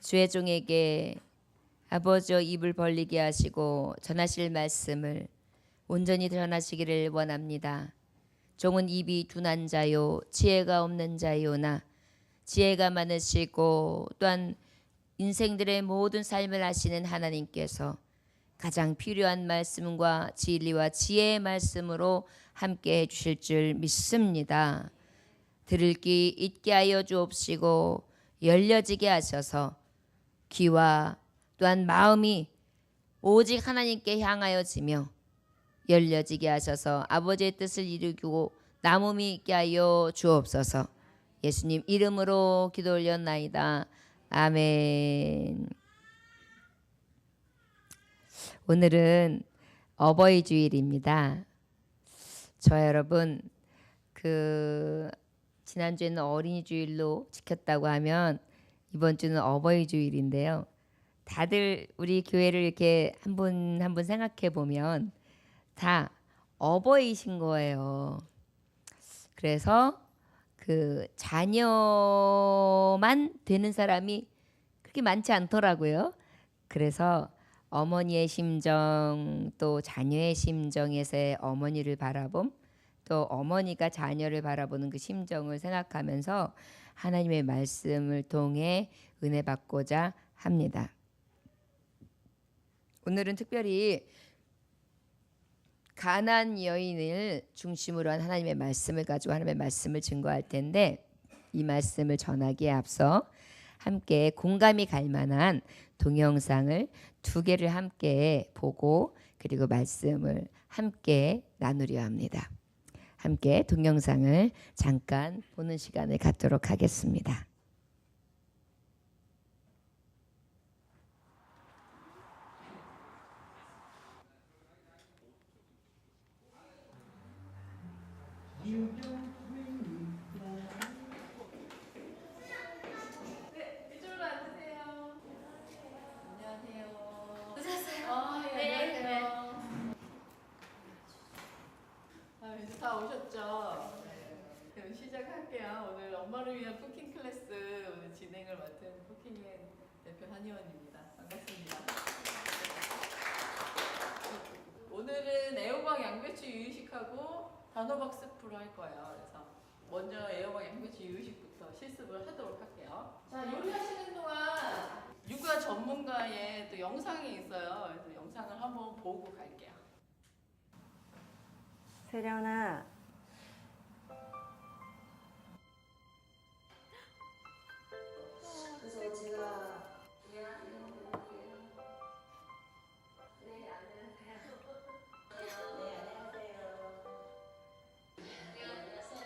주의 종에게 아버지여 입을 벌리게 하시고 전하실 말씀을 온전히 전하시기를 원합니다. 종은 입이 둔한 자요 지혜가 없는 자요나 지혜가 많으시고 또한 인생들의 모든 삶을 아시는 하나님께서 가장 필요한 말씀과 진리와 지혜의 말씀으로 함께 해주실 줄 믿습니다. 들을 귀 있게 하여 주옵시고 열려지게 하셔서 귀와 또한 마음이 오직 하나님께 향하여지며 열려지게 하셔서 아버지의 뜻을 이루고 남음이 있게 하여 주옵소서. 예수님 이름으로 기도 올렸나이다. 아멘. 오늘은 어버이 주일입니다. 저 여러분 지난주에는 어린이 주일로 지켰다고 하면 이번 주는 어버이 주일인데요. 다들 우리 교회를 이렇게 한 분 한 분 생각해 보면 다 어버이신 거예요. 그래서 자녀만 되는 사람이 그렇게 많지 않더라고요. 그래서 어머니의 심정 또 자녀의 심정에서의 어머니를 바라봄 또 어머니가 자녀를 바라보는 그 심정을 생각하면서 하나님의 말씀을 통해 은혜 받고자 합니다. 오늘은 특별히 가나안 여인을 중심으로 한 하나님의 말씀을 가지고 하나님의 말씀을 증거할 텐데 이 말씀을 전하기에 앞서 함께 공감이 갈 만한 동영상을 2개를 함께 보고 그리고 말씀을 함께 나누려 합니다. 함께 동영상을 잠깐 보는 시간을 갖도록 하겠습니다. 네, 이쪽으로 앉으세요. 안녕하세요. 오셨어요? 네, 안녕하세요. 안녕하세요. 이제 다 오셨죠? 네. 그럼 시작할게요. 오늘 엄마를 위한 쿠킹 클래스 오늘 진행을 맡은 쿠킹의 대표 한의원입니다. 반갑습니다. 오늘은 애호박 양배추 유의식하고 단호박스프로 할 거예요. 그래서 먼저 애호박 양배추 유의식부터 실습을 하도록 할게요. 자, 요리하시는 동안 육아 전문가의 또 영상이 있어요. 그래서 영상을 한번 보고 갈게요. 세련아, 그래서 제가 안녕하세요. 네, 안녕하세요. 네, 안녕하세요.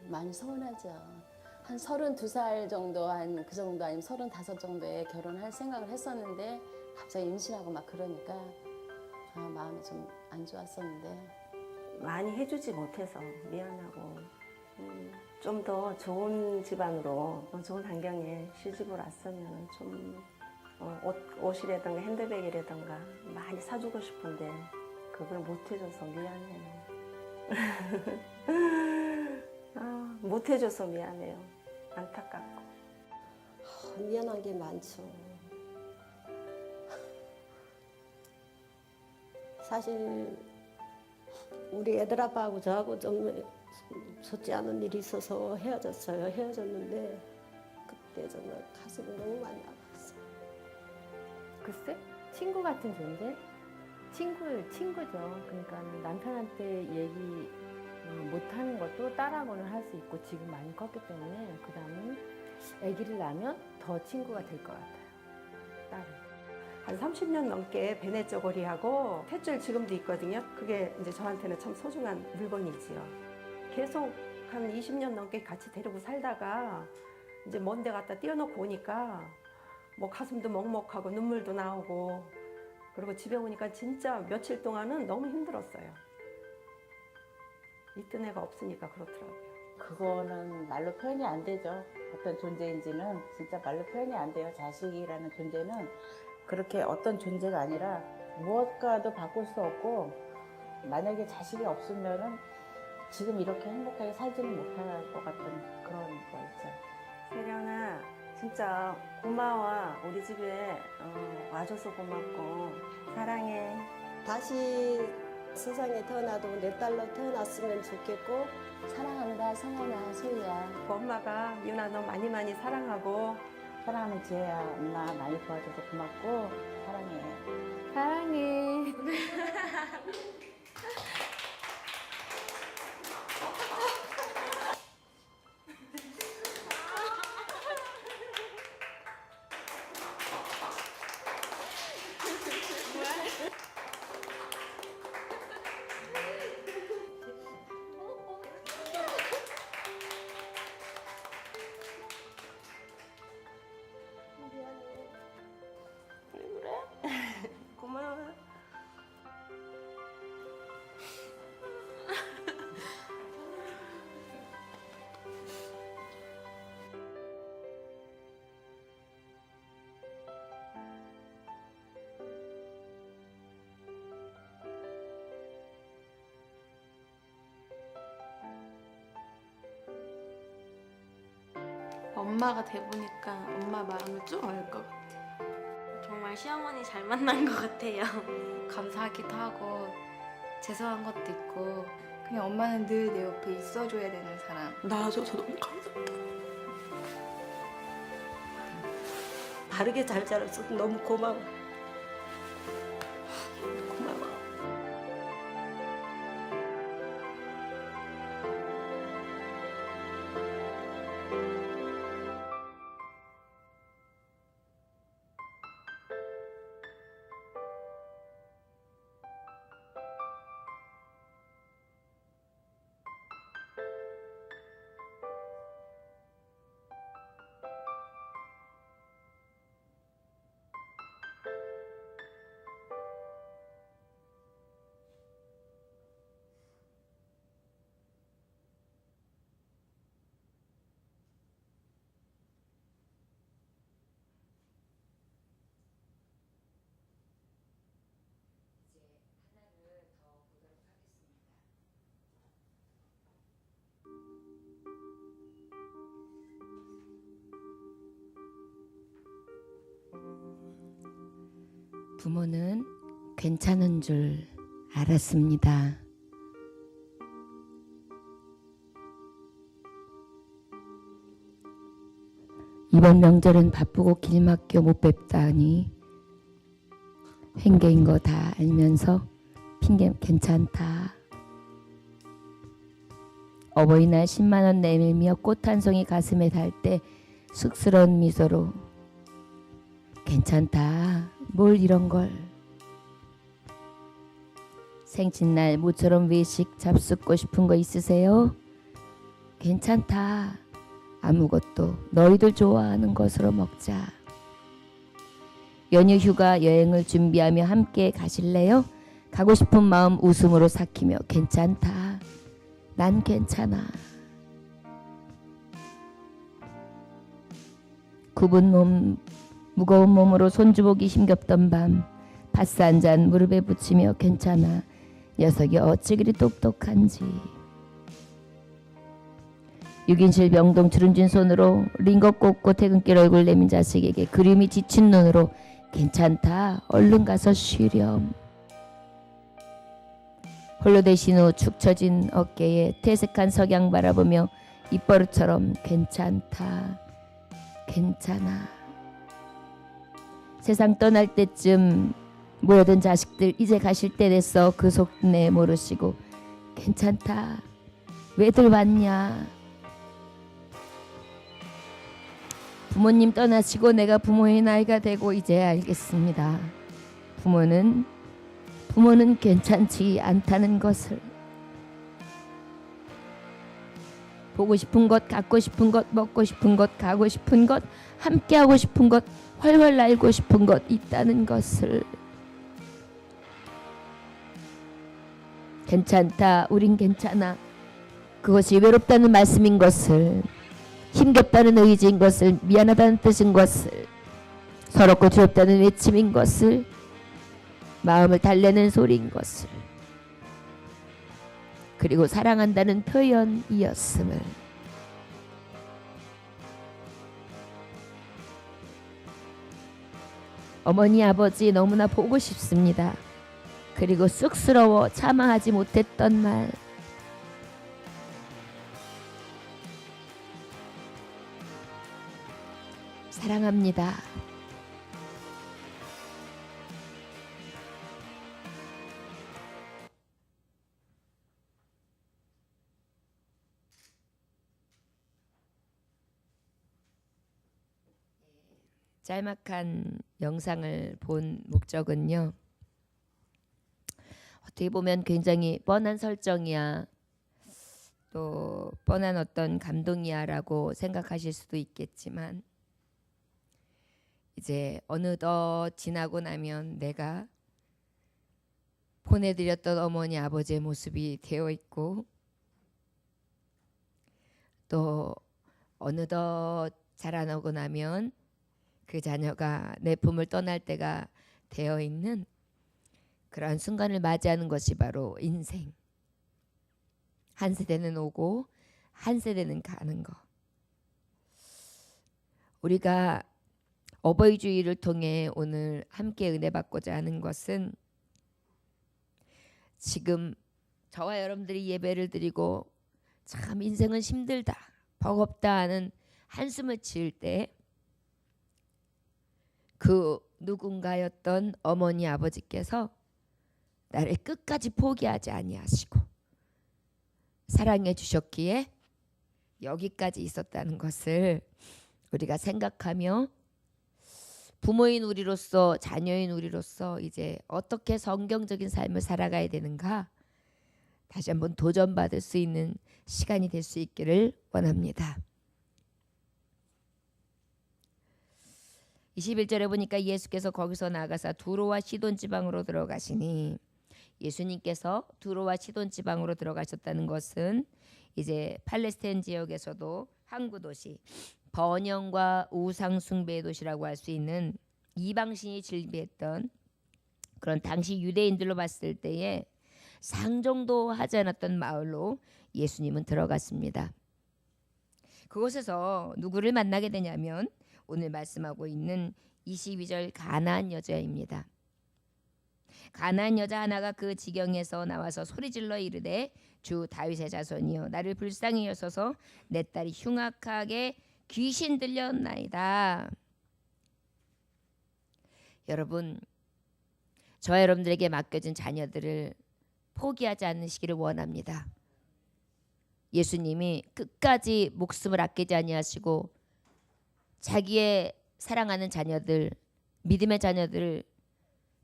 많이 서운하죠. 한 32살 정도, 한 그 정도 아니면 35 정도에 결혼할 생각을 했었는데 갑자기 임신하고 막 그러니까 마음이 좀 안 좋았었는데 많이 해주지 못해서 미안하고 좀 더 좋은 집안으로 좋은 환경에 시집을 왔으면 좀 옷이라든가 핸드백이라든가 많이 사주고 싶은데 그걸 못 해줘서 미안해요. 못 해줘서 미안해요. 안타깝고. 미안한 게 많죠. 사실 우리 애들 아빠하고 저하고 좀 좋지 않은 일이 있어서 헤어졌어요. 헤어졌는데 그때 정말 가슴이 너무 많이 아팠어요. 글쎄? 친구 같은 존재? 친구죠. 그러니까 남편한테 얘기 못하는 것도 딸하고는 할 수 있고 지금 많이 컸기 때문에 그 다음은 아기를 낳으면 더 친구가 될 것 같아요. 딸은. 한 30년 넘게 베네 쪼고리하고 탯줄 지금도 있거든요. 그게 이제 저한테는 참 소중한 물건이지요. 계속 한 20년 넘게 같이 데리고 살다가 이제 먼 데 갖다 띄워놓고 오니까 뭐 가슴도 먹먹하고 눈물도 나오고 그리고 집에 오니까 진짜 며칠 동안은 너무 힘들었어요. 있던 애가 없으니까 그렇더라고요. 그거는 말로 표현이 안 되죠. 어떤 존재인지는 진짜 말로 표현이 안 돼요. 자식이라는 존재는 그렇게 어떤 존재가 아니라 무엇과도 바꿀 수 없고 만약에 자식이 없으면은 지금 이렇게 행복하게 살지는 못할 것 같은 그런 거 있죠. 세련아, 진짜 고마워. 우리 집에 와줘서 고맙고 사랑해. 다시 세상에 태어나도 내 딸로 태어났으면 좋겠고 사랑한다 성현아 소희야. 그 엄마가 유나 너 많이 많이 사랑하고 사랑하는 지혜야, 엄마 많이 도와줘서 고맙고 사랑해. 사랑해. 고마워. 엄마가 돼보니까 엄마 마음을 좀 알 것 같아요. 정말 시어머니 잘 만난 것 같아요. 감사하기도 하고 죄송한 것도 있고 그냥 엄마는 늘 내 옆에 있어줘야 되는 사람. 나와줘서 너무 감사합니다. 바르게 잘 자랐어. 너무 고마워. 고마워. 부모는 괜찮은 줄 알았습니다. 이번 명절은 바쁘고 길 막혀 못 뵙다니 횡계인 거 다 알면서 핑계 괜찮다. 어버이날 10만 원 내밀며 꽃 한 송이 가슴에 달 때 쑥스러운 미소로 괜찮다. 뭘 이런 걸. 생신날 모처럼 외식 잡숫고 싶은 거 있으세요? 괜찮다. 아무것도 너희들 좋아하는 것으로 먹자. 연휴 휴가 여행을 준비하며 함께 가실래요? 가고 싶은 마음 웃음으로 삭히며 괜찮다. 난 괜찮아. 굽은 몸 무거운 몸으로 손주보기 힘겹던 밤 바스 한 잔 무릎에 붙이며 괜찮아. 녀석이 어찌 그리 똑똑한지. 6인실 병동 주름진 손으로 링거 꽂고 퇴근길 얼굴 내민 자식에게 그림이 지친 눈으로 괜찮다. 얼른 가서 쉬렴. 홀로 되신 후 축 처진 어깨에 퇴색한 석양 바라보며 입버릇처럼 괜찮다. 괜찮아. 세상 떠날 때쯤 모여든 자식들 이제 가실 때 됐어. 그 속내 모르시고 괜찮다. 왜들 왔냐. 부모님 떠나시고 내가 부모의 나이가 되고 이제 알겠습니다. 부모는 괜찮지 않다는 것을. 보고 싶은 것, 갖고 싶은 것, 먹고 싶은 것, 가고 싶은 것, 함께 하고 싶은 것, 훨훨 날고 싶은 것 있다는 것을. 괜찮다. 우린 괜찮아. 그것이 외롭다는 말씀인 것을, 힘겹다는 의지인 것을, 미안하다는 뜻인 것을, 서럽고 두렵다는 외침인 것을, 마음을 달래는 소리인 것을, 그리고 사랑한다는 표현이었음을. 어머니 아버지 너무나 보고 싶습니다. 그리고 쑥스러워 참아하지 못했던 말. 사랑합니다. 짤막한 영상을 본 목적은요, 어떻게 보면 굉장히 뻔한 설정이야, 또 뻔한 어떤 감동이야 라고 생각하실 수도 있겠지만, 이제 어느덧 지나고 나면 내가 보내드렸던 어머니 아버지의 모습이 되어 있고, 또 어느덧 자라나고 나면 그 자녀가 내 품을 떠날 때가 되어 있는 그러한 순간을 맞이하는 것이 바로 인생. 한 세대는 오고 한 세대는 가는 거. 우리가 어버이 주일을 통해 오늘 함께 은혜 받고자 하는 것은, 지금 저와 여러분들이 예배를 드리고 참 인생은 힘들다, 버겁다 하는 한숨을 지을 때 그 누군가였던 어머니 아버지께서 나를 끝까지 포기하지 아니하시고 사랑해 주셨기에 여기까지 있었다는 것을 우리가 생각하며, 부모인 우리로서, 자녀인 우리로서 이제 어떻게 성경적인 삶을 살아가야 되는가 다시 한번 도전받을 수 있는 시간이 될 수 있기를 원합니다. 21절에 보니까 예수께서 거기서 나가사 두로와 시돈 지방으로 들어가시니, 예수님께서 두로와 시돈 지방으로 들어가셨다는 것은 이제 팔레스타인 지역에서도 항구 도시, 번영과 우상 숭배의 도시라고 할 수 있는 이방신이 즐비했던 그런 당시 유대인들로 봤을 때에 상종도 하지 않았던 마을로 예수님은 들어갔습니다. 그곳에서 누구를 만나게 되냐면 오늘 말씀하고 있는 22절 가나안 여자입니다. 가나안 여자 하나가 그 지경에서 나와서 소리질러 이르되, 주 다윗의 자손이여 나를 불쌍히 여소서, 내 딸이 흉악하게 귀신 들렸나이다. 여러분, 저와 여러분들에게 맡겨진 자녀들을 포기하지 않으시기를 원합니다. 예수님이 끝까지 목숨을 아끼지 아니하시고 자기의 사랑하는 자녀들, 믿음의 자녀들을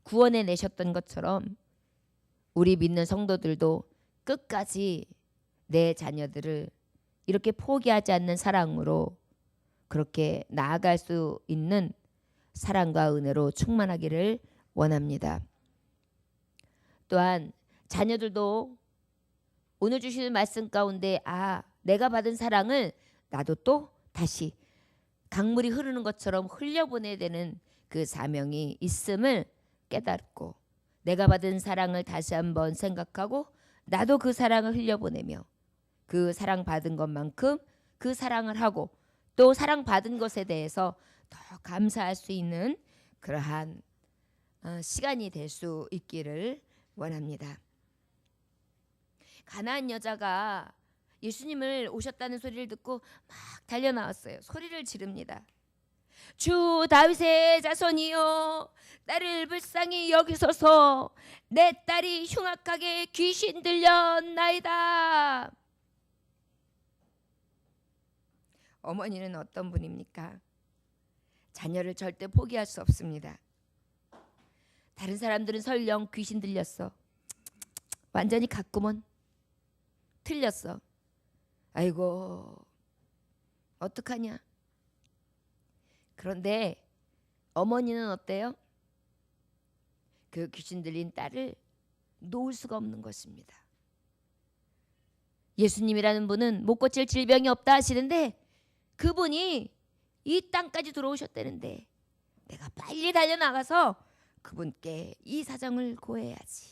구원해 내셨던 것처럼 우리 믿는 성도들도 끝까지 내 자녀들을 이렇게 포기하지 않는 사랑으로 그렇게 나아갈 수 있는 사랑과 은혜로 충만하기를 원합니다. 또한 자녀들도 오늘 주시는 말씀 가운데, 내가 받은 사랑을 나도 또 다시 강물이 흐르는 것처럼 흘려보내야 되는 그 사명이 있음을 깨닫고, 내가 받은 사랑을 다시 한번 생각하고 나도 그 사랑을 흘려보내며 그 사랑 받은 것만큼 그 사랑을 하고 또 사랑 받은 것에 대해서 더 감사할 수 있는 그러한 시간이 될 수 있기를 원합니다. 가나안 여자가 예수님을 오셨다는 소리를 듣고 막 달려 나왔어요. 소리를 지릅니다. 주 다윗의 자손이여 나를 불쌍히 여기소서, 내 딸이 흉악하게 귀신 들렸나이다. 어머니는 어떤 분입니까? 자녀를 절대 포기할 수 없습니다. 다른 사람들은 설령 귀신 들렸어, 완전히 갔구먼, 틀렸어, 아이고 어떡하냐. 그런데 어머니는 어때요? 그 귀신 들린 딸을 놓을 수가 없는 것입니다. 예수님이라는 분은 못 고칠 질병이 없다 하시는데 그분이 이 땅까지 들어오셨다는데 내가 빨리 달려나가서 그분께 이 사정을 고해야지.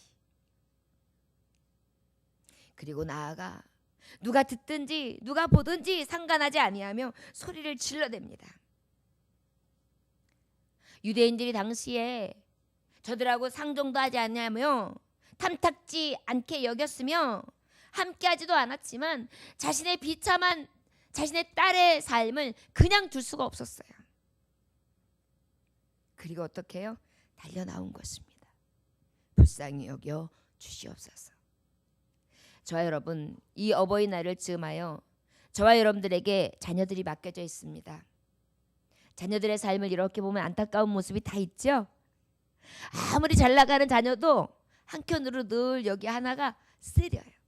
그리고 나아가 누가 듣든지 누가 보든지 상관하지 아니하며 소리를 질러댑니다. 유대인들이 당시에 저들하고 상종도 하지 않냐며 탐탁지 않게 여겼으며 함께하지도 않았지만 자신의 비참한 자신의 딸의 삶을 그냥 둘 수가 없었어요. 그리고 어떻게 해요? 달려 나온 것입니다. 불쌍히 여겨 주시옵소서. 저와 여러분, 이 어버이날을 즈음하여 저와 여러분들에게 자녀들이 맡겨져 있습니다. 자녀들의 삶을 이렇게 보면 안타까운 모습이 다 있죠. 아무리 잘 나가는 자녀도 한켠으로 늘 여기 하나가 쓰려요.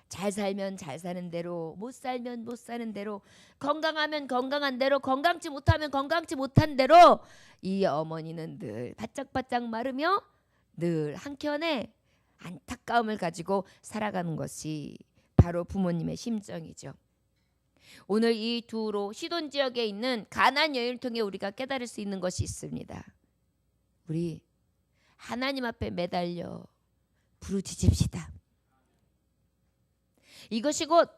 잘 살면 잘 사는 대로, 못 살면 못 사는 대로, 건강하면 건강한 대로, 건강치 못하면 건강치 못한 대로 이 어머니는 늘 바짝바짝 마르며 늘 한켠에 안타까움을 가지고 살아가는 것이 바로 부모님의 심정이죠. 오늘 이 두로 시돈 지역에 있는 가나안 여인을 통해 우리가 깨달을 수 있는 것이 있습니다. 우리 하나님 앞에 매달려 부르짖읍시다. 이것이 곧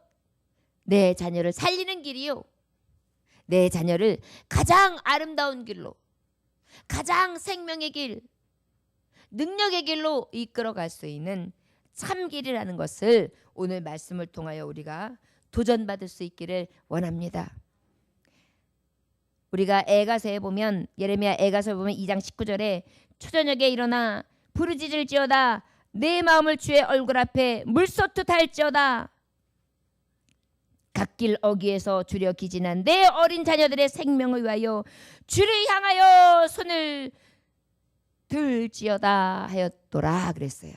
내 자녀를 살리는 길이요, 내 자녀를 가장 아름다운 길로, 가장 생명의 길, 능력의 길로 이끌어갈 수 있는 참길이라는 것을 오늘 말씀을 통하여 우리가 도전받을 수 있기를 원합니다. 우리가 애가서에 보면, 예레미야 애가서에 보면 2장 19절에 초저녁에 일어나 부르짖을지어다 내 마음을 주의 얼굴 앞에 물소투 탈지어다. 갓길 어귀에서 주려 기진한 내 어린 자녀들의 생명을 위하여 주를 향하여 손을 들지어다 하였더라 그랬어요.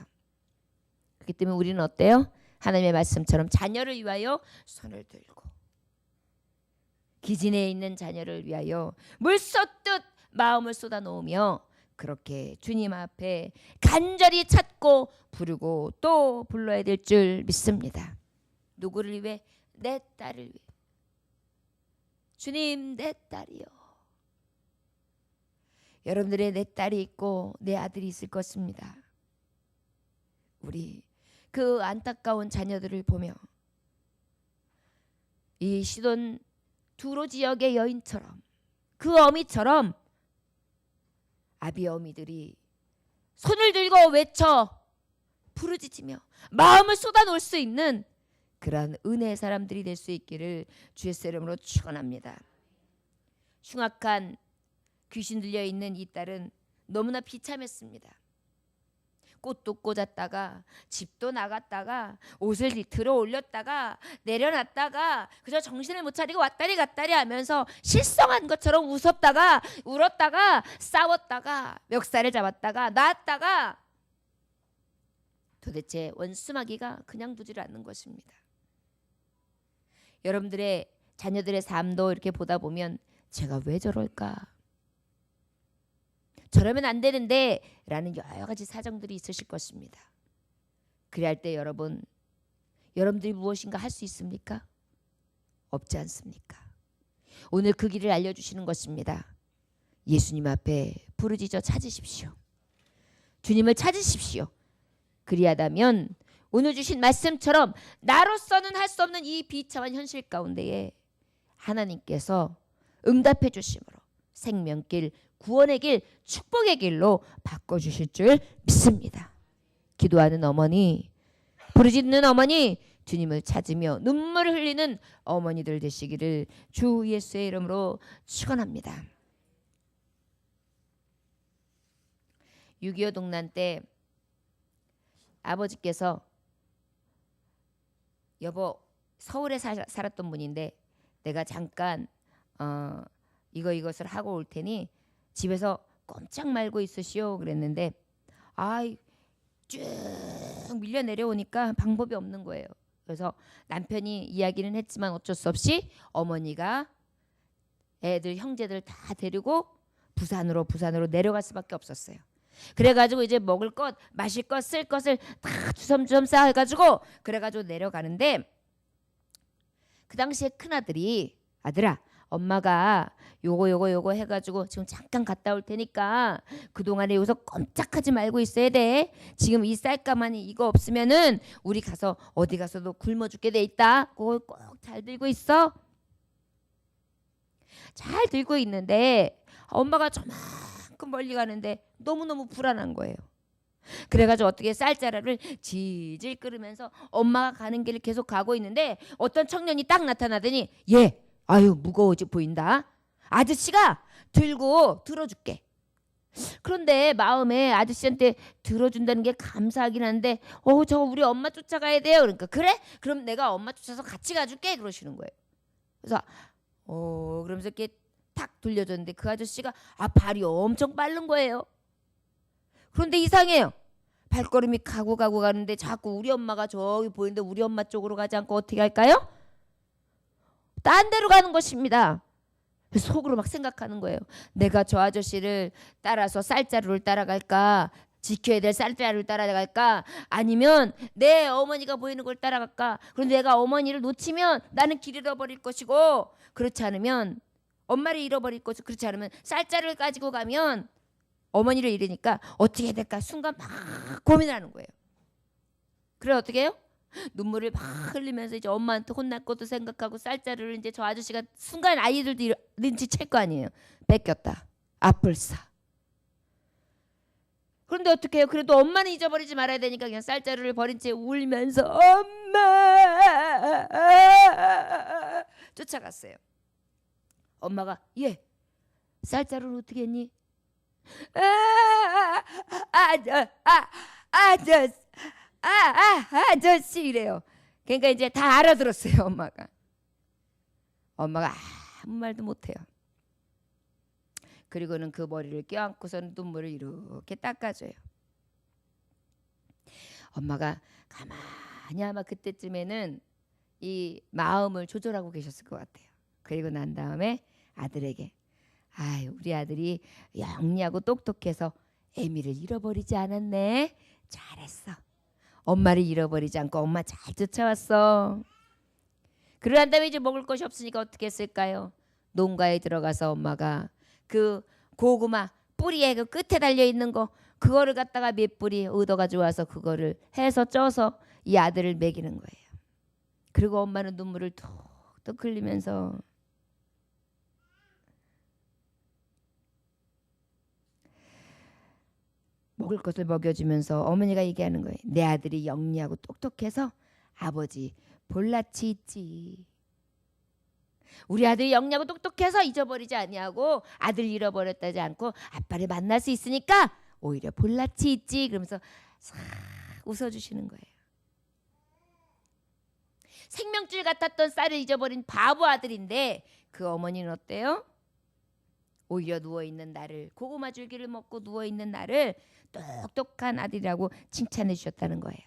그렇기 때문에 우리는 어때요? 하나님의 말씀처럼 자녀를 위하여 손을 들고, 기진에 있는 자녀를 위하여 물쏟듯 마음을 쏟아놓으며 그렇게 주님 앞에 간절히 찾고 부르고 또 불러야 될 줄 믿습니다. 누구를 위해? 내 딸을 위해. 주님, 내 딸이요. 여러분들의 내 딸이 있고 내 아들이 있을 것입니다. 우리 그 안타까운 자녀들을 보며 이 시돈 두로 지역의 여인처럼, 그 어미처럼 아비 어미들이 손을 들고 외쳐 부르짖으며 마음을 쏟아놓을 수 있는 그러한 은혜의 사람들이 될 수 있기를 주의 이름으로 축원합니다. 흉악한 귀신 들려 있는 이 딸은 너무나 비참했습니다. 꽃도 꽂았다가 집도 나갔다가 옷을 들어 올렸다가 내려놨다가 그저 정신을 못 차리고 왔다리 갔다리 하면서 실성한 것처럼 웃었다가 울었다가 싸웠다가 멱살을 잡았다가 놨다가 도대체 원수마귀가 그냥 두지를 않는 것입니다. 여러분들의 자녀들의 삶도 이렇게 보다 보면 제가 왜 저럴까? 저러면 안 되는데 라는 여러 가지 사정들이 있으실 것입니다. 그래야 할 때 여러분들이 무엇인가 할 수 있습니까? 없지 않습니까? 오늘 그 길을 알려주시는 것입니다. 예수님 앞에 부르짖어 찾으십시오. 주님을 찾으십시오. 그리하다면 오늘 주신 말씀처럼 나로서는 할 수 없는 이 비참한 현실 가운데에 하나님께서 응답해 주심으로 생명길, 구원의 길, 축복의 길로 바꿔주실 줄 믿습니다. 기도하는 어머니, 부르짖는 어머니, 주님을 찾으며 눈물을 흘리는 어머니들 되시기를 주 예수의 이름으로 축원합니다. 6.25 동란 때 아버지께서, 여보 서울에 살았던 분인데 내가 잠깐 이것을 하고 올 테니 집에서 꼼짝 말고 있으시오 그랬는데 쭉 밀려 내려오니까 방법이 없는 거예요. 그래서 남편이 이야기는 했지만 어쩔 수 없이 어머니가 애들 형제들 다 데리고 부산으로 내려갈 수밖에 없었어요. 그래가지고 이제 먹을 것, 마실 것, 쓸 것을 다 주섬주섬 쌓아가지고 그래가지고 내려가는데 그 당시에 큰아들이, 아들아 엄마가 요거 해가지고 지금 잠깐 갔다 올 테니까 그동안에 여기서 꼼짝하지 말고 있어야 돼. 지금 이 쌀가마니 이거 없으면은 우리 가서 어디 가서도 굶어 죽게 돼 있다. 그걸 꼭 잘 들고 있어. 잘 들고 있는데 엄마가 저만큼 멀리 가는데 너무너무 불안한 거예요. 그래가지고 어떻게 쌀자루를 질질 끓으면서 엄마가 가는 길을 계속 가고 있는데 어떤 청년이 딱 나타나더니 얘 아유 무거워 보인다. 아저씨가 들고 들어줄게. 그런데 마음에 아저씨한테 들어준다는 게 감사하긴 한데 저 우리 엄마 쫓아가야 돼요. 그러니까 그래? 그럼 내가 엄마 쫓아서 같이 가줄게 그러시는 거예요. 그래서 그러면서 이렇게 탁 돌려줬는데 그 아저씨가 발이 엄청 빠른 거예요. 그런데 이상해요. 발걸음이 가고 가는데 자꾸 우리 엄마가 저기 보이는데 우리 엄마 쪽으로 가지 않고 어떻게 할까요? 딴 데로 가는 것입니다. 속으로 막 생각하는 거예요. 내가 저 아저씨를 따라서 쌀자루를 따라갈까? 지켜야 될 쌀자루를 따라갈까? 아니면 내 어머니가 보이는 걸 따라갈까? 그런데 내가 어머니를 놓치면 나는 길 잃어버릴 것이고 그렇지 않으면 엄마를 잃어버릴 것이고 그렇지 않으면 쌀자루를 가지고 가면 어머니를 잃으니까 어떻게 해야 될까? 순간 막 고민하는 거예요. 그래 어떻게 해요? 눈물을 막 흘리면서 이제 엄마한테 혼날 것도 생각하고 쌀자루를 이제 저 아저씨가 순간 아이들도 눈치챌 거 아니에요. 뺏겼다. 아뿔싸. 그런데 어떻게 해요? 그래도 엄마는 잊어버리지 말아야 되니까 그냥 쌀자루를 버린 채 울면서 엄마 쫓아갔어요. 엄마가 쌀자루를 어떻게 했니? 아저씨 이래요. 그러니까 이제 다 알아들었어요. 엄마가 아무 말도 못해요. 그리고는 그 머리를 껴안고서는 눈물을 이렇게 닦아줘요. 엄마가 가만히 아마 그때쯤에는 이 마음을 조절하고 계셨을 것 같아요. 그리고 난 다음에 아들에게 우리 아들이 영리하고 똑똑해서 애미를 잃어버리지 않았네. 잘했어. 엄마를 잃어버리지 않고 엄마 잘 쫓아왔어. 그러한 다음에 이제 먹을 것이 없으니까 어떻게 했을까요? 농가에 들어가서 엄마가 그 고구마 뿌리에 그 끝에 달려있는 거 그거를 갖다가 몇 뿌리 얻어가지고 와서 그거를 해서 쪄서 이 아들을 먹이는 거예요. 그리고 엄마는 눈물을 툭툭 흘리면서 먹을 것을 먹여주면서 어머니가 얘기하는 거예요. 내 아들이 영리하고 똑똑해서 아버지 볼낯이 있지. 우리 아들이 영리하고 똑똑해서 잊어버리지 아니하고 아들 잃어버렸다지 않고 아빠를 만날 수 있으니까 오히려 볼낯이 있지. 그러면서 싹 웃어주시는 거예요. 생명줄 같았던 쌀을 잊어버린 바보 아들인데 그 어머니는 어때요? 오히려 누워있는 나를 고구마 줄기를 먹고 누워있는 나를 똑똑한 아들이라고 칭찬해 주셨다는 거예요.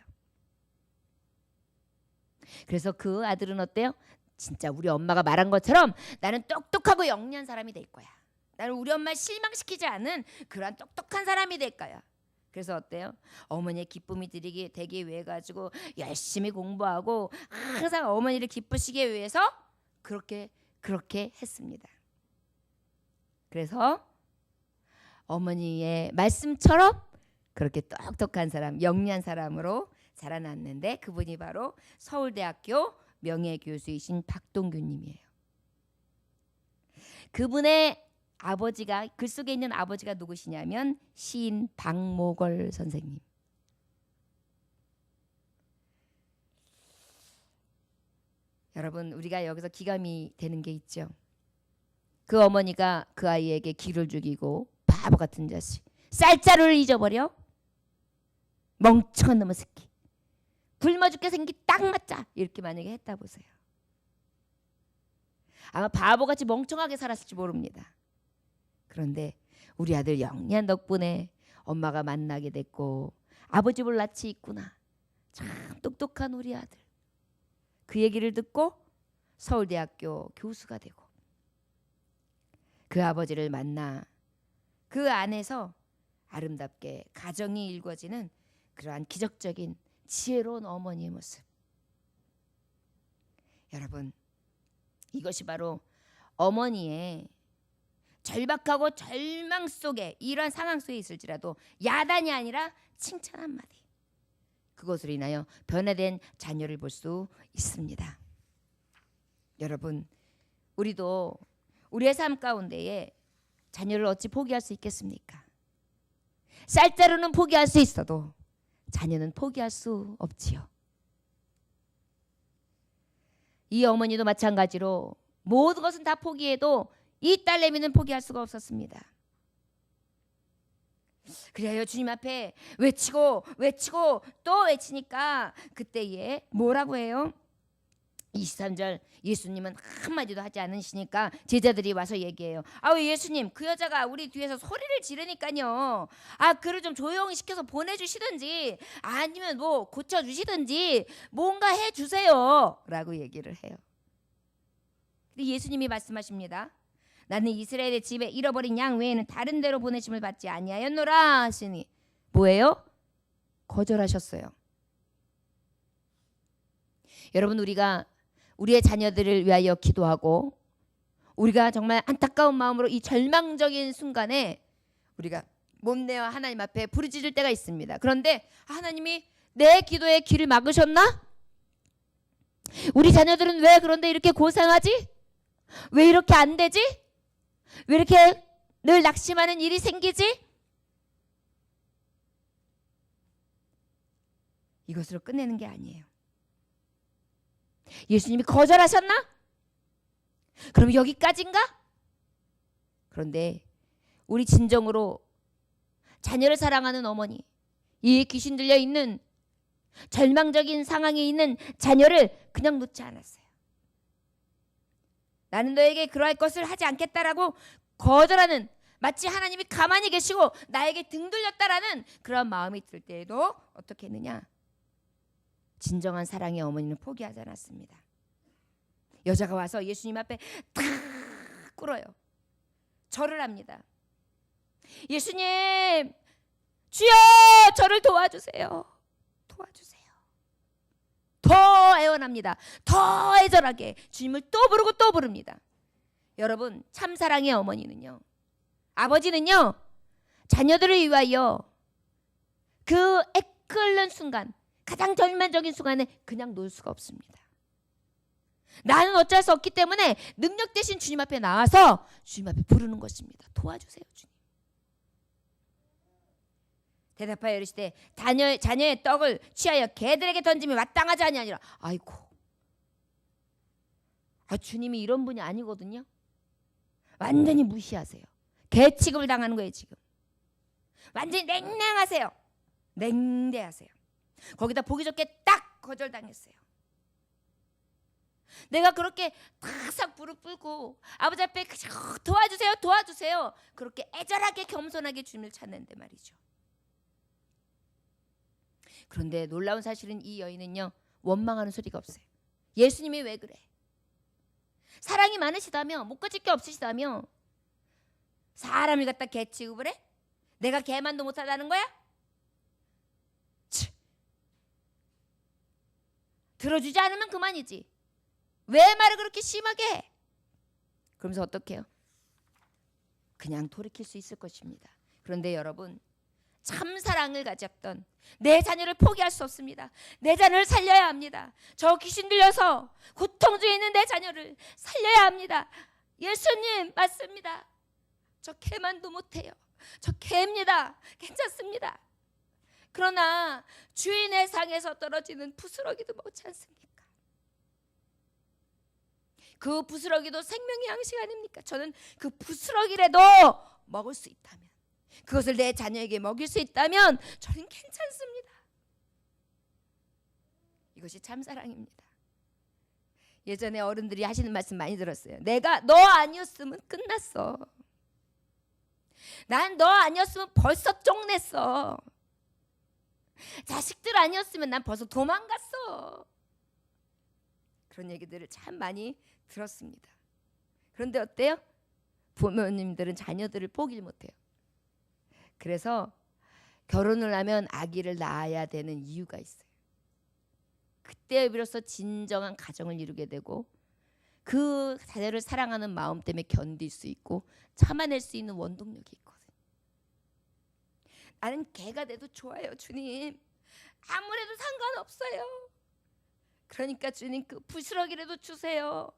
그래서 그 아들은 어때요? 진짜 우리 엄마가 말한 것처럼 나는 똑똑하고 영리한 사람이 될 거야. 나는 우리 엄마 실망시키지 않은 그런 똑똑한 사람이 될 거야. 그래서 어때요? 어머니의 기쁨이 되기 위해 가지고 열심히 공부하고 항상 어머니를 기쁘시게 위해서 그렇게 했습니다. 그래서 어머니의 말씀처럼 그렇게 똑똑한 사람, 영리한 사람으로 자라났는데 그분이 바로 서울대학교 명예교수이신 박동규님이에요. 그분의 아버지가 글 속에 있는 아버지가 누구시냐면 시인 박목월 선생님. 여러분 우리가 여기서 기감이 되는 게 있죠. 그 어머니가 그 아이에게 기를 죽이고 바보 같은 자식 쌀자루를 잊어버려? 멍청한 놈의 새끼 굶어 죽게 생기 딱 맞자 이렇게 만약에 했다 보세요. 아마 바보같이 멍청하게 살았을지 모릅니다. 그런데 우리 아들 영리한 덕분에 엄마가 만나게 됐고 아버지 볼 낯이 있구나. 참 똑똑한 우리 아들. 그 얘기를 듣고 서울대학교 교수가 되고 그 아버지를 만나 그 안에서 아름답게 가정이 일궈지는 그러한 기적적인 지혜로운 어머니의 모습. 여러분 이것이 바로 어머니의 절박하고 절망 속에 이러한 상황 속에 있을지라도 야단이 아니라 칭찬 한마디 그것으로 인하여 변화된 자녀를 볼 수 있습니다. 여러분 우리도 우리의 삶 가운데에 자녀를 어찌 포기할 수 있겠습니까? 쌀자루는 포기할 수 있어도 자녀는 포기할 수 없지요. 이 어머니도 마찬가지로 모든 것은 다 포기해도 이 딸내미는 포기할 수가 없었습니다. 그래요, 주님 앞에 외치고 또 외치니까 그때에 뭐라고 해요? 23절, 예수님은 한마디도 하지 않으시니까 제자들이 와서 얘기해요. 아우, 예수님, 그 여자가 우리 뒤에서 소리를 지르니까요, 그를 좀 조용히 시켜서 보내주시든지 아니면 뭐 고쳐주시든지 뭔가 해주세요 라고 얘기를 해요. 근데 예수님이 말씀하십니다. 나는 이스라엘의 집에 잃어버린 양 외에는 다른 데로 보내심을 받지 아니하였노라 하시니 뭐예요? 거절하셨어요. 여러분, 우리가 우리의 자녀들을 위하여 기도하고 우리가 정말 안타까운 마음으로 이 절망적인 순간에 우리가 몸내어 하나님 앞에 부르짖을 때가 있습니다. 그런데 하나님이 내 기도에 귀를 막으셨나? 우리 자녀들은 왜 그런데 이렇게 고생하지? 왜 이렇게 안 되지? 왜 이렇게 늘 낙심하는 일이 생기지? 이것으로 끝내는 게 아니에요. 예수님이 거절하셨나? 그럼 여기까지인가? 그런데 우리 진정으로 자녀를 사랑하는 어머니, 이 귀신 들려 있는 절망적인 상황에 있는 자녀를 그냥 놓지 않았어요. 나는 너에게 그러할 것을 하지 않겠다라고 거절하는, 마치 하나님이 가만히 계시고 나에게 등 돌렸다라는 그런 마음이 들 때에도 어떻게 했느냐? 진정한 사랑의 어머니는 포기하지 않았습니다. 여자가 와서 예수님 앞에 탁 꿇어요. 절을 합니다. 예수님, 주여, 저를 도와주세요. 도와주세요. 더 애원합니다. 더 애절하게 주님을 또 부르고 또 부릅니다. 여러분, 참사랑의 어머니는요, 아버지는요, 자녀들을 위하여 그 애끓는 순간, 가장 절망적인 순간에 그냥 놓을 수가 없습니다. 나는 어쩔 수 없기 때문에 능력 대신 주님 앞에 나와서 주님 앞에 부르는 것입니다. 도와주세요, 주님. 대답하여 이르시되 자녀의 떡을 취하여 개들에게 던짐이 마땅하지 아니하니라. 아이고, 주님이 이런 분이 아니거든요. 완전히 무시하세요. 개 취급을 당하는 거예요, 지금. 완전히 냉랭하세요. 냉대하세요. 거기다 보기 좋게 딱 거절당했어요. 내가 그렇게 탁싹 무릎 꿇고 아버지 앞에 도와주세요, 도와주세요, 그렇게 애절하게 겸손하게 주님을 찾는데 말이죠. 그런데 놀라운 사실은 이 여인은요, 원망하는 소리가 없어요. 예수님이 왜 그래? 사랑이 많으시다며, 못 가질 게 없으시다며 사람을 갖다 개 취급을 해? 내가 개만도 못하다는 거야? 들어주지 않으면 그만이지. 왜 말을 그렇게 심하게 해? 그러면서 어떻게 해요? 그냥 돌이킬 수 있을 것입니다. 그런데 여러분, 참사랑을 가졌던 내 자녀를 포기할 수 없습니다. 내 자녀를 살려야 합니다. 저 귀신 들려서 고통 중에 있는 내 자녀를 살려야 합니다. 예수님, 맞습니다. 저 개만도 못해요. 저 개입니다. 괜찮습니다. 그러나 주인의 상에서 떨어지는 부스러기도 먹지 않습니까? 그 부스러기도 생명의 양식 아닙니까? 저는 그 부스러기라도 먹을 수 있다면, 그것을 내 자녀에게 먹일 수 있다면 저는 괜찮습니다. 이것이 참사랑입니다. 예전에 어른들이 하시는 말씀 많이 들었어요. 내가 너 아니었으면 끝났어. 난 너 아니었으면 벌써 쪽냈어. 자식들 아니었으면 난 벌써 도망갔어. 그런 얘기들을 참 많이 들었습니다. 그런데 어때요? 부모님들은 자녀들을 포기를 못해요. 그래서 결혼을 하면 아기를 낳아야 되는 이유가 있어요. 그때 비로소 진정한 가정을 이루게 되고 그 자녀를 사랑하는 마음 때문에 견딜 수 있고 참아낼 수 있는 원동력이 있거든요. 나는 개가 돼도 좋아요, 주님. 아무래도 상관없어요. 그러니까 주님, 그 부스러기라도 주세요.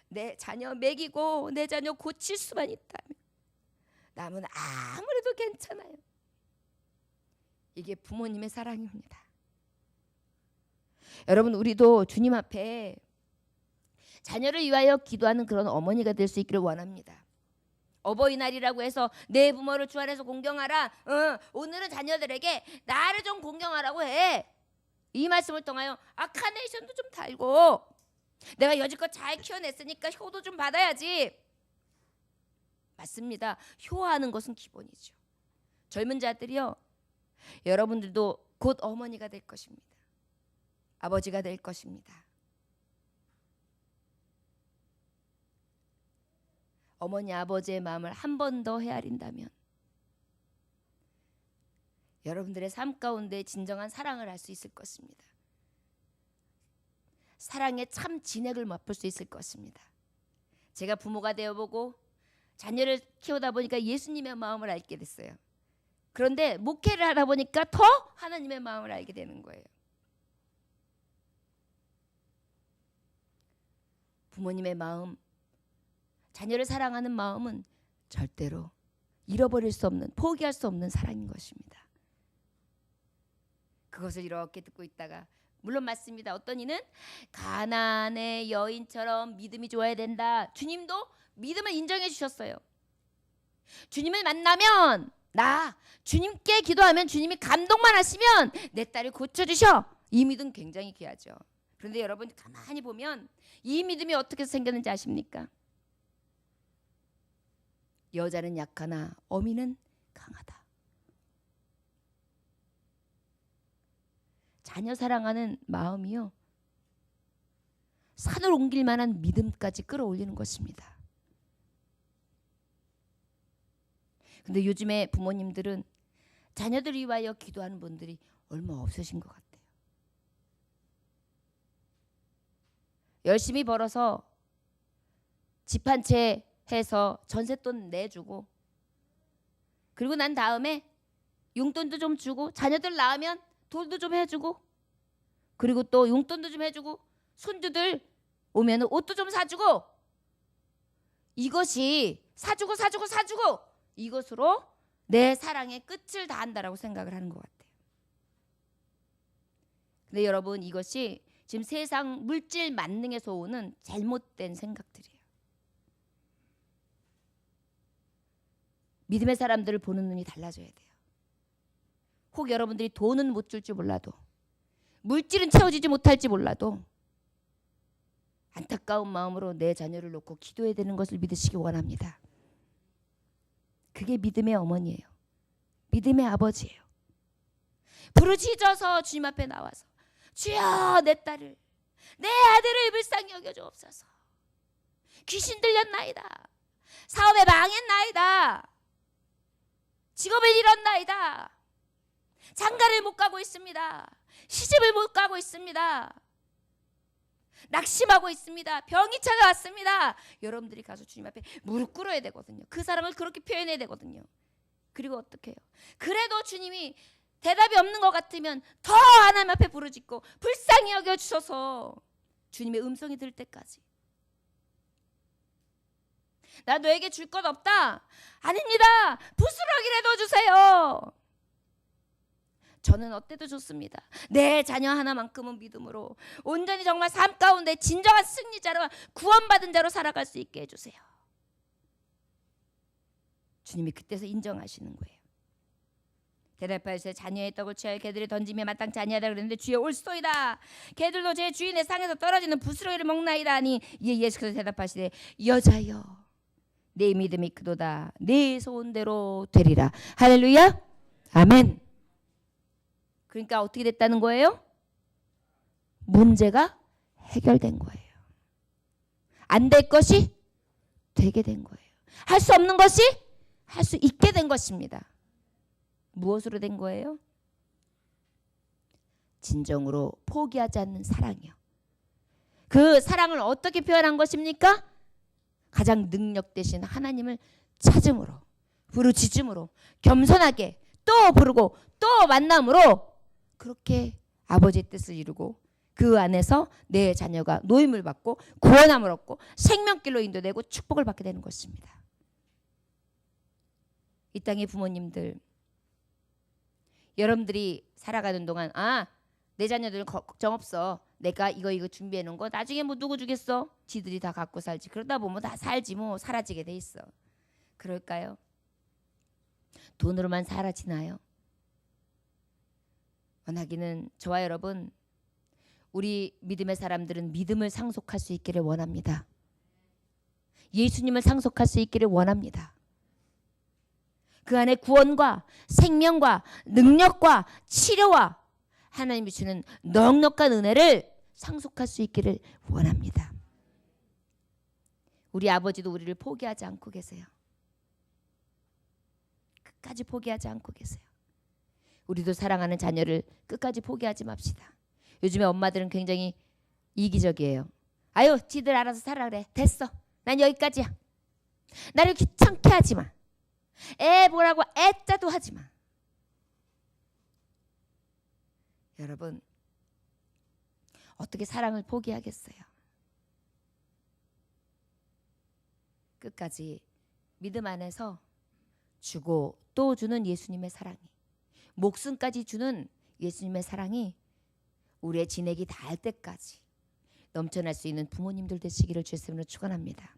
내 자녀 먹이고 내 자녀 고칠 수만 있다면, 남은 아무래도 괜찮아요. 이게 부모님의 사랑입니다. 여러분, 우리도 주님 앞에 자녀를 위하여 기도하는 그런 어머니가 될 수 있기를 원합니다. 어버이날이라고 해서 내 부모를 주 안에서 공경하라. 오늘은 자녀들에게 나를 좀 공경하라고 해. 이 말씀을 통하여 카네이션도 좀 달고, 내가 여지껏 잘 키워냈으니까 효도 좀 받아야지. 맞습니다. 효하는 것은 기본이죠. 젊은 자들이요, 여러분들도 곧 어머니가 될 것입니다. 아버지가 될 것입니다. 어머니 아버지의 마음을 한 번 더 헤아린다면 여러분들의 삶 가운데 진정한 사랑을 할 수 있을 것입니다. 사랑의 참 진액을 맛볼 수 있을 것입니다. 제가 부모가 되어보고 자녀를 키우다 보니까 예수님의 마음을 알게 됐어요. 그런데 목회를 하다 보니까 더 하나님의 마음을 알게 되는 거예요. 부모님의 마음, 자녀를 사랑하는 마음은 절대로 잃어버릴 수 없는, 포기할 수 없는 사랑인 것입니다. 그것을 이렇게 듣고 있다가, 물론 맞습니다. 어떤 이는 가나안의 여인처럼 믿음이 좋아야 된다. 주님도 믿음을 인정해 주셨어요. 주님을 만나면, 주님께 기도하면 주님이 감동만 하시면 내 딸을 고쳐주셔. 이 믿음 굉장히 귀하죠. 그런데 여러분 가만히 보면 이 믿음이 어떻게 생겼는지 아십니까? 여자는 약하나 어미는 강하다. 자녀 사랑하는 마음이요, 산을 옮길 만한 믿음까지 끌어올리는 것입니다. 근데 요즘에 부모님들은 자녀들 위하여 기도하는 분들이 얼마 없으신 것 같아요. 열심히 벌어서 집 한 채 해서 전셋돈 내주고, 그리고 난 다음에 용돈도 좀 주고, 자녀들 낳으면 돈도 좀 해주고, 그리고 또 용돈도 좀 해주고, 손주들 오면 옷도 좀 사주고, 이것이 사주고 이것으로 내 사랑의 끝을 다한다라고 생각을 하는 것 같아요. 근데 여러분, 이것이 지금 세상 물질 만능에서 오는 잘못된 생각들이에요. 믿음의 사람들을 보는 눈이 달라져야 돼요. 혹 여러분들이 돈은 못 줄지 몰라도, 물질은 채워지지 못할지 몰라도 안타까운 마음으로 내 자녀를 놓고 기도해야 되는 것을 믿으시기 원합니다. 그게 믿음의 어머니예요. 믿음의 아버지예요. 부르짖어서 주님 앞에 나와서, 주여, 내 딸을, 내 아들을 불쌍히 여겨주옵소서. 귀신 들렸나이다. 사업에 망했나이다. 직업을 잃었나이다. 장가를 못 가고 있습니다. 시집을 못 가고 있습니다. 낙심하고 있습니다. 병이 찾아왔습니다. 여러분들이 가서 주님 앞에 무릎 꿇어야 되거든요. 그 사랑을 그렇게 표현해야 되거든요. 그리고 어떻게 해요? 그래도 주님이 대답이 없는 것 같으면 더 하나님 앞에 부르짖고 불쌍히 여겨주셔서 주님의 음성이 들을 때까지. 나 너에게 줄 것 없다. 아닙니다. 부스러기라도 주세요. 저는 어때도 좋습니다. 내 자녀 하나만큼은 믿음으로 온전히 정말 삶 가운데 진정한 승리자로, 구원받은 자로 살아갈 수 있게 해주세요. 주님이 그때서 인정하시는 거예요. 대답하시되 자녀의 떡을 취하여 개들이 던지며 마땅치 아니하다 그랬는데 주여 올소이다. 개들도 제 주인의 상에서 떨어지는 부스러기를 먹나이다 하니, 이에 예수께서 대답하시되 여자여, 내 믿음이 크도다. 네 소원대로 되리라. 할렐루야. 아멘. 그러니까 어떻게 됐다는 거예요? 문제가 해결된 거예요. 안 될 것이 되게 된 거예요. 할 수 없는 것이 할 수 있게 된 것입니다. 무엇으로 된 거예요? 진정으로 포기하지 않는 사랑이요. 그 사랑을 어떻게 표현한 것입니까? 가장 능력 되신 하나님을 찾음으로, 부르짖음으로, 겸손하게 또 부르고 또 만남으로, 그렇게 아버지의 뜻을 이루고 그 안에서 내 자녀가 노임을 받고 구원함을 얻고 생명길로 인도되고 축복을 받게 되는 것입니다. 이 땅의 부모님들, 여러분들이 살아가는 동안 내 자녀들은 걱정 없어. 내가 이거 준비해 놓은 거 나중에 뭐 누구 주겠어? 지들이 다 갖고 살지. 그러다 보면 다 살지 뭐 사라지게 돼 있어. 그럴까요? 돈으로만 사라지나요? 원하기는 저와 여러분, 우리 믿음의 사람들은 믿음을 상속할 수 있기를 원합니다. 예수님을 상속할 수 있기를 원합니다. 그 안에 구원과 생명과 능력과 치료와 하나님이 주는 넉넉한 은혜를 상속할 수 있기를 원합니다. 우리 아버지도 우리를 포기하지 않고 계세요. 끝까지 포기하지 않고 계세요. 우리도 사랑하는 자녀를 끝까지 포기하지 맙시다. 요즘에 엄마들은 굉장히 이기적이에요. 아유, 지들 알아서 살아 그래. 됐어. 난 여기까지야. 나를 귀찮게 하지 마. 애 보라고 애짜도 하지 마. 여러분, 어떻게 사랑을 포기하겠어요? 끝까지 믿음 안에서 주고 또 주는 예수님의 사랑이, 목숨까지 주는 예수님의 사랑이 우리의 진액이 닿을 때까지 넘쳐날 수 있는 부모님들 되시기를 주의 이름으로 축원합니다.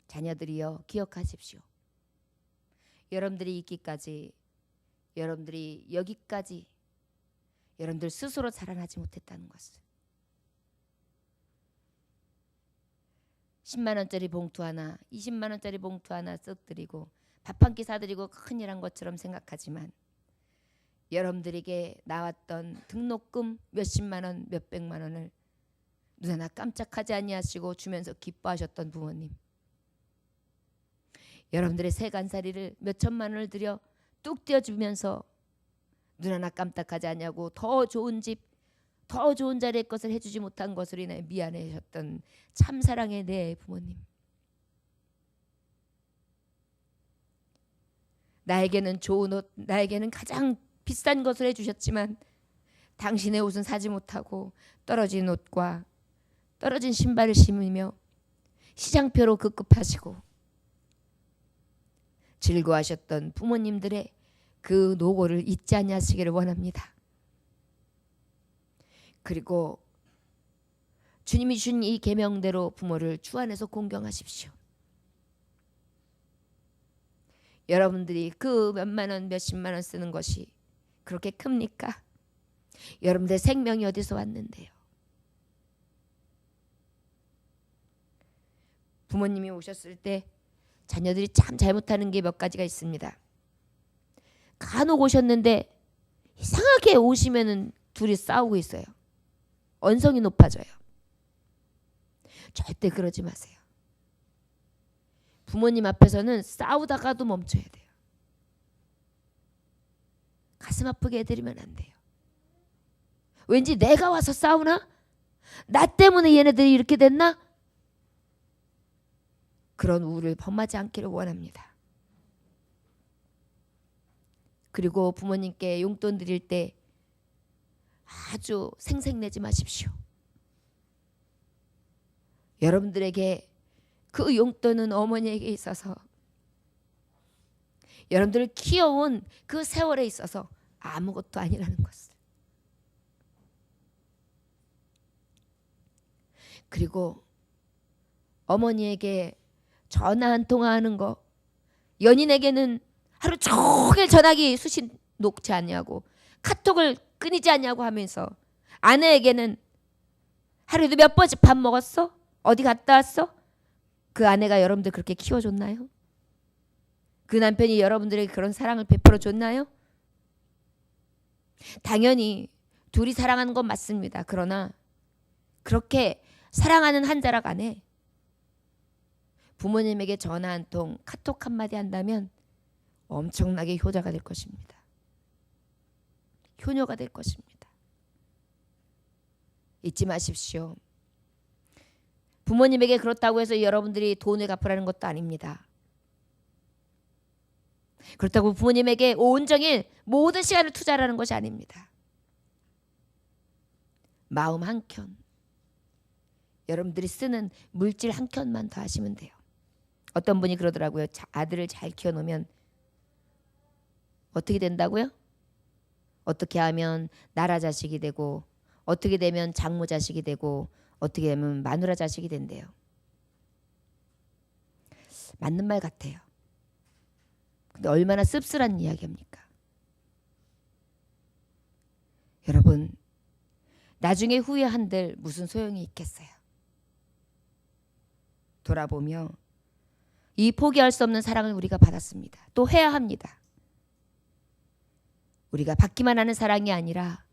자녀들이여, 기억하십시오. 여러분들이 있기까지, 여러분들이 여기까지 여러분들 스스로 자라나지 못했다는 것을, 10만 원짜리 봉투 하나, 20만 원짜리 봉투 하나 쓱 드리고 밥 한 끼 사드리고 큰일한 것처럼 생각하지만, 여러분들에게 나왔던 등록금 몇십만 원, 몇백만 원을 눈 하나 깜짝하지 아니하시고 주면서 기뻐하셨던 부모님, 여러분들의 세간살이를 몇천만 원을 들여 뚝 떼어주면서 눈 하나 깜짝하지 않냐고 더 좋은 집, 더 좋은 자리의 것을 해주지 못한 것으로 인해 미안해하셨던 참사랑의 내 부모님, 나에게는 좋은 옷, 나에게는 가장 비싼 것을 해주셨지만 당신의 옷은 사지 못하고 떨어진 옷과 떨어진 신발을 신으며 시장표로 급급하시고 즐거워하셨던 부모님들의 그 노고를 잊지 않으시기를 원합니다. 그리고 주님이 주신 이 계명대로 부모를 주 안에서 공경하십시오. 여러분들이 그 몇만 원, 몇십만 원 쓰는 것이 그렇게 큽니까? 여러분들 생명이 어디서 왔는데요? 부모님이 오셨을 때 자녀들이 참 잘못하는 게 몇 가지가 있습니다. 간혹 오셨는데 이상하게 오시면은 둘이 싸우고 있어요. 언성이 높아져요. 절대 그러지 마세요. 부모님 앞에서는 싸우다가도 멈춰야 돼요. 가슴 아프게 해드리면 안 돼요. 왠지 내가 와서 싸우나? 나 때문에 얘네들이 이렇게 됐나? 그런 우를 범하지 않기를 원합니다. 그리고 부모님께 용돈 드릴 때 아주 생색내지 마십시오. 여러분들에게 그 용돈은 어머니에게 있어서, 여러분들을 키워온 그 세월에 있어서 아무것도 아니라는 것을. 그리고 어머니에게 전화 한 통화하는 거, 연인에게는 하루 종일 전화기 수신 놓지 않냐고, 카톡을 끊이지 않냐고 하면서, 아내에게는 하루에도 몇 번씩 밥 먹었어? 어디 갔다 왔어? 그 아내가 여러분들 그렇게 키워줬나요? 그 남편이 여러분들에게 그런 사랑을 베풀어 줬나요? 당연히 둘이 사랑하는 건 맞습니다. 그러나 그렇게 사랑하는 한 자락 안에 부모님에게 전화 한 통, 카톡 한마디 한다면 엄청나게 효자가 될 것입니다. 효녀가 될 것입니다. 잊지 마십시오. 부모님에게 그렇다고 해서 여러분들이 돈을 갚으라는 것도 아닙니다. 그렇다고 부모님에게 온종일 모든 시간을 투자하라는 것이 아닙니다. 마음 한 켠, 여러분들이 쓰는 물질 한 켠만 더 하시면 돼요. 어떤 분이 그러더라고요. 아들을 잘 키워놓으면 어떻게 된다고요? 어떻게 하면 나라 자식이 되고 어떻게 되면 장모 자식이 되고 어떻게 되면 마누라 자식이 된대요. 맞는 말 같아요. 근데 얼마나 씁쓸한 이야기입니까? 여러분, 나중에 후회한들 무슨 소용이 있겠어요? 돌아보며 이 포기할 수 없는 사랑을 우리가 받았습니다. 또 해야 합니다. 우리가 받기만 하는 사랑이 아니라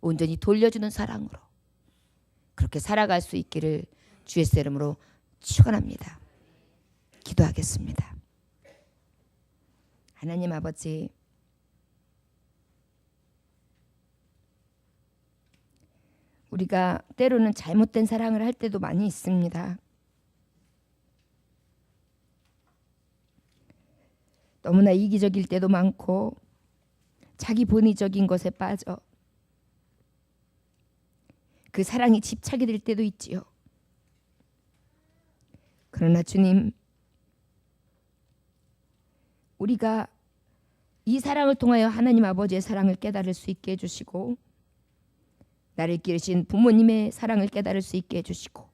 온전히 돌려주는 사랑으로 그렇게 살아갈 수 있기를 주 예수의 이름으로 축원합니다. 기도하겠습니다. 하나님 아버지, 우리가 때로는 잘못된 사랑을 할 때도 많이 있습니다. 너무나 이기적일 때도 많고 자기 본의적인 것에 빠져 그 사랑이 집착이 될 때도 있지요. 그러나 주님, 우리가 이 사랑을 통하여 하나님 아버지의 사랑을 깨달을 수 있게 해주시고 나를 기르신 부모님의 사랑을 깨달을 수 있게 해주시고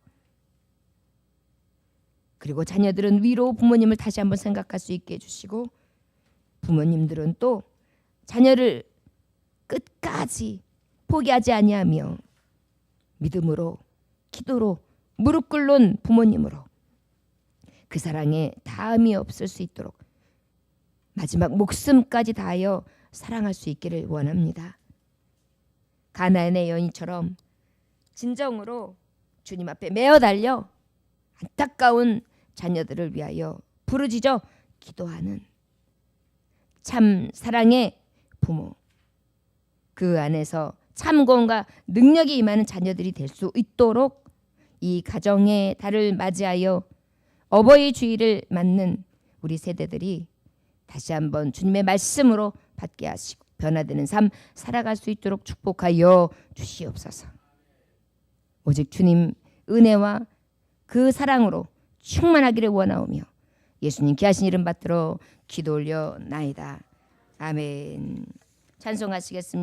그리고 자녀들은 위로 부모님을 다시 한번 생각할 수 있게 해주시고 부모님들은 또 자녀를 끝까지 포기하지 아니하며 믿음으로 기도로 무릎 꿇는 부모님으로 그 사랑에 다함이 없을 수 있도록 마지막 목숨까지 다하여 사랑할 수 있기를 원합니다. 가나안의 여인처럼 진정으로 주님 앞에 메어 달려 안타까운 자녀들을 위하여 부르짖어 기도하는 참 사랑의 부모, 그 안에서 참고원과 능력이 임하는 자녀들이 될 수 있도록 이 가정의 달을 맞이하여 어버이 주일을 맞는 우리 세대들이 다시 한번 주님의 말씀으로 받게 하시고 변화되는 삶 살아갈 수 있도록 축복하여 주시옵소서. 오직 주님 은혜와 그 사랑으로 충만하기를 원하오며 예수님 귀하신 이름 받들어 기도 올려 나이다. 아멘. 찬송하시겠습니다.